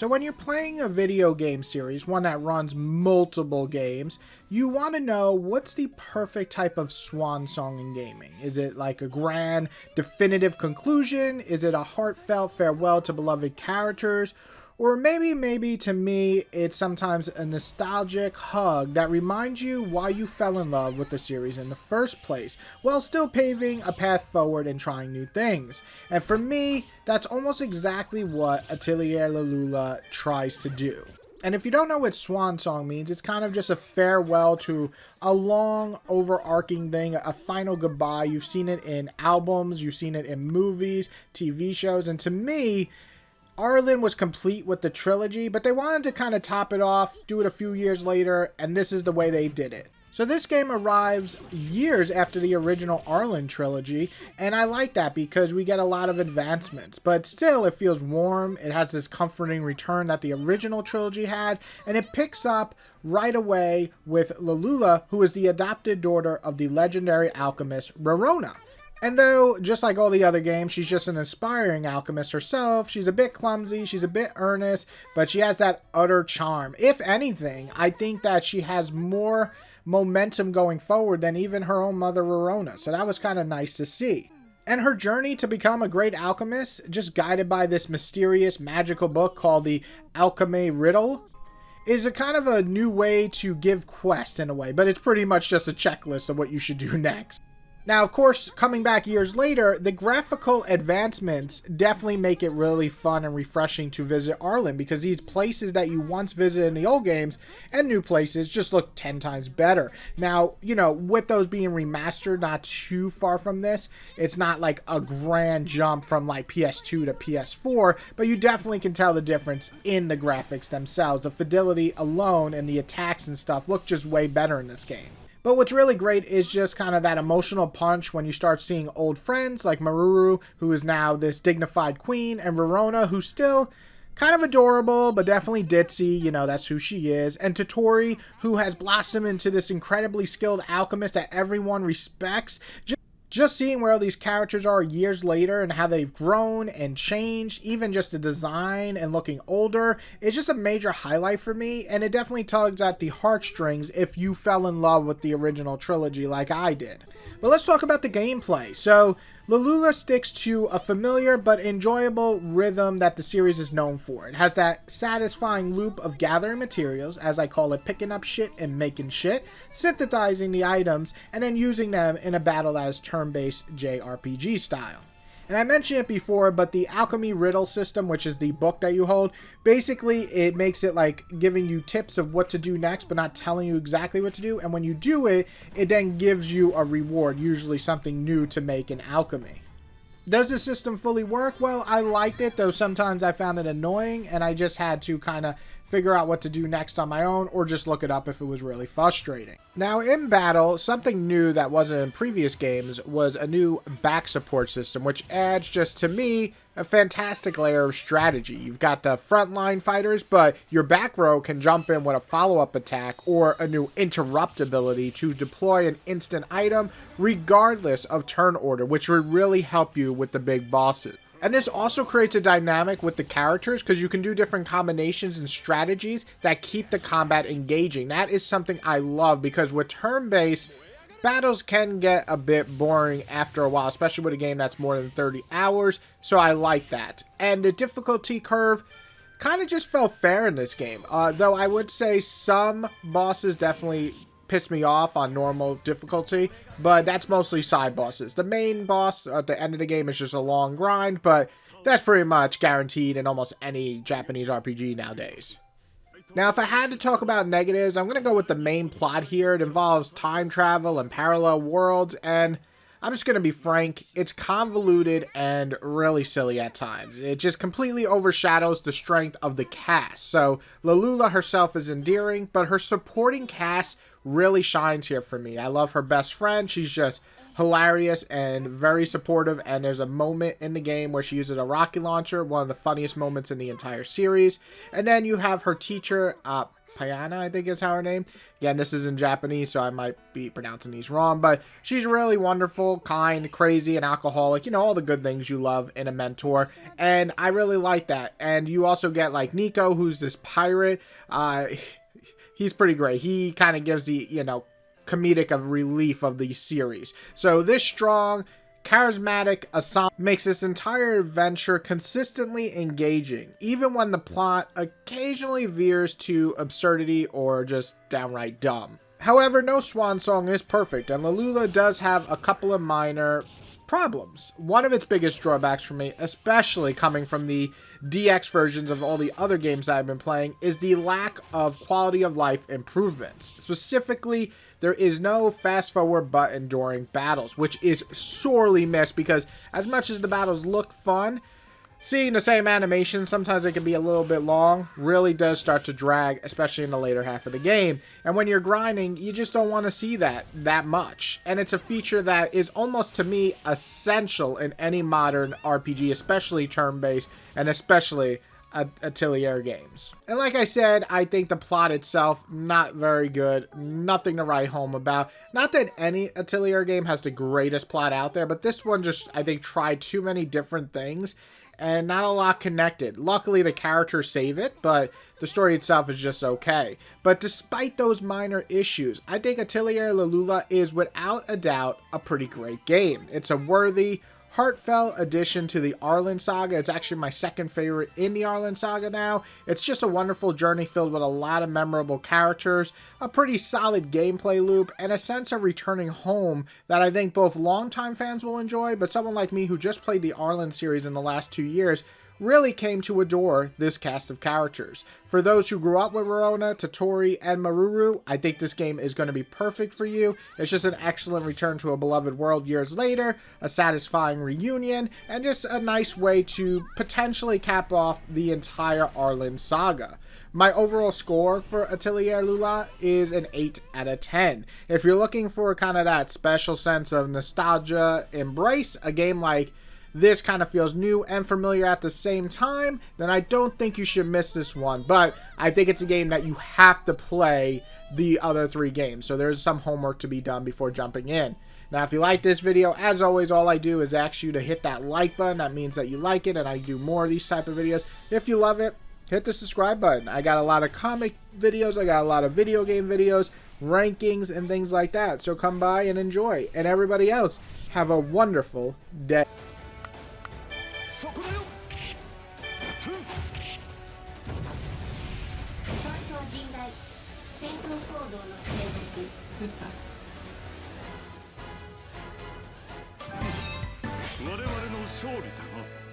So when you're playing a video game series, one that runs multiple games, you want to know what's the perfect type of swan song in gaming. Is it like a grand, definitive conclusion? Is it a heartfelt farewell to beloved characters? Or maybe to me, it's sometimes a nostalgic hug that reminds you why you fell in love with the series in the first place, while still paving a path forward and trying new things. And for me, that's almost exactly what Atelier Lulua tries to do. And if you don't know what swan song means, it's kind of just a farewell to a long, overarching thing, a final goodbye. You've seen it in albums, you've seen it in movies, TV shows, and to me, Arland was complete with the trilogy, but they wanted to kind of top it off, do it a few years later, and this is the way they did it. So this game arrives years after the original Arland trilogy, and I like that because we get a lot of advancements, but still it feels warm. It has this comforting return that the original trilogy had, and it picks up right away with Lulua, who is the adopted daughter of the legendary alchemist Rorona. And though, just like all the other games, she's just an aspiring alchemist herself, she's a bit clumsy, she's a bit earnest, but she has that utter charm. If anything, I think that she has more momentum going forward than even her own mother, Rorona. So that was kind of nice to see. And her journey to become a great alchemist, just guided by this mysterious, magical book called the Alchemy Riddle, is a kind of a new way to give quest in a way, but it's pretty much just a checklist of what you should do next. Now, of course, coming back years later, the graphical advancements definitely make it really fun and refreshing to visit Arland, because these places that you once visited in the old games and new places just look 10 times better. Now, you know, with those being remastered not too far from this, it's not like a grand jump from like PS2 to PS4, but you definitely can tell the difference in the graphics themselves. The fidelity alone and the attacks and stuff look just way better in this game. But what's really great is just kind of that emotional punch when you start seeing old friends like Maruru, who is now this dignified queen, and Rorona, who's still kind of adorable, but definitely ditzy, you know, that's who she is, and Totori, who has blossomed into this incredibly skilled alchemist that everyone respects. Just seeing where all these characters are years later and how they've grown and changed, even just the design and looking older, is just a major highlight for me, and it definitely tugs at the heartstrings if you fell in love with the original trilogy like I did. But let's talk about the gameplay. So, Lulua sticks to a familiar but enjoyable rhythm that the series is known for. It has that satisfying loop of gathering materials, as I call it, picking up shit and making shit, synthesizing the items, and then using them in a battle that is turn-based JRPG style. And I mentioned it before, but the Alchemy Riddle system, which is the book that you hold, basically it makes it like giving you tips of what to do next, but not telling you exactly what to do. And when you do it, it then gives you a reward, usually something new to make in alchemy. Does the system fully work? Well, I liked it, though sometimes I found it annoying, and I just had to kind of figure out what to do next on my own, or just look it up if it was really frustrating. Now, in battle, something new that wasn't in previous games was a new back support system, which adds, just to me, a fantastic layer of strategy. You've got the frontline fighters, but your back row can jump in with a follow-up attack or a new interrupt ability to deploy an instant item regardless of turn order, which would really help you with the big bosses. And this also creates a dynamic with the characters, because you can do different combinations and strategies that keep the combat engaging. That is something I love, because with turn-based, battles can get a bit boring after a while, especially with a game that's more than 30 hours, so I like that. And the difficulty curve kind of just felt fair in this game, though I would say some bosses definitely pissed me off on normal difficulty, but that's mostly side bosses. The main boss at the end of the game is just a long grind, but that's pretty much guaranteed in almost any Japanese RPG nowadays. Now, if I had to talk about negatives, I'm going to go with the main plot here. It involves time travel and parallel worlds, and I'm just going to be frank, it's convoluted and really silly at times. It just completely overshadows the strength of the cast. So, Lulua herself is endearing, but her supporting cast really shines here for me. I love her best friend. She's just hilarious and very supportive, and there's a moment in the game where she uses a rocket launcher, one of the funniest moments in the entire series. And then you have her teacher, Payana, I think is how her name. Again, this is in Japanese, so I might be pronouncing these wrong, but she's really wonderful, kind, crazy, and alcoholic. You know, all the good things you love in a mentor, and I really like that. And you also get, like, Nico, who's this pirate. He's pretty great. He kind of gives the, you know, comedic of relief of the series. So this strong, charismatic Asami makes this entire adventure consistently engaging, even when the plot occasionally veers to absurdity or just downright dumb. However, no Swan song is perfect, and Lulua does have a couple of minor problems. One of its biggest drawbacks for me, especially coming from the DX versions of all the other games I've been playing, is the lack of quality of life improvements. Specifically, there is no fast forward button during battles, which is sorely missed because as much as the battles look fun, seeing the same animation, sometimes it can be a little bit long, really does start to drag, especially in the later half of the game. And when you're grinding, you just don't want to see that much. And it's a feature that is almost, to me, essential in any modern RPG, especially turn-based, and especially Atelier games. And like I said, I think the plot itself, not very good, nothing to write home about. Not that any Atelier game has the greatest plot out there, but this one just, I think, tried too many different things and not a lot connected. Luckily, the characters save it, but the story itself is just okay. But despite those minor issues, I think Atelier Lulua is without a doubt a pretty great game. It's a worthy, heartfelt addition to the Arland Saga. It's actually my second favorite in the Arland Saga now. It's just a wonderful journey filled with a lot of memorable characters, a pretty solid gameplay loop, and a sense of returning home that I think both longtime fans will enjoy, but someone like me who just played the Arland series in the last 2 years really came to adore this cast of characters. For those who grew up with Rona, Tottori, and Maruru, I think this game is going to be perfect for you. It's just an excellent return to a beloved world years later, a satisfying reunion, and just a nice way to potentially cap off the entire Arland Saga. My overall score for Atelier Lulua is an 8 out of 10. If you're looking for kind of that special sense of nostalgia embrace, a game like this kind of feels new and familiar at the same time, then I don't think you should miss this one. But I think it's a game that you have to play the other 3 games. So there's some homework to be done before jumping in. Now, if you like this video, as always, all I do is ask you to hit that like button. That means that you like it and I do more of these type of videos. If you love it, hit the subscribe button. I got a lot of comic videos. I got a lot of video game videos, rankings, and things like that. So come by and enjoy. And everybody else, have a wonderful day. そこだよ。損傷甚大。戦闘行動の継続。我々の勝利だな。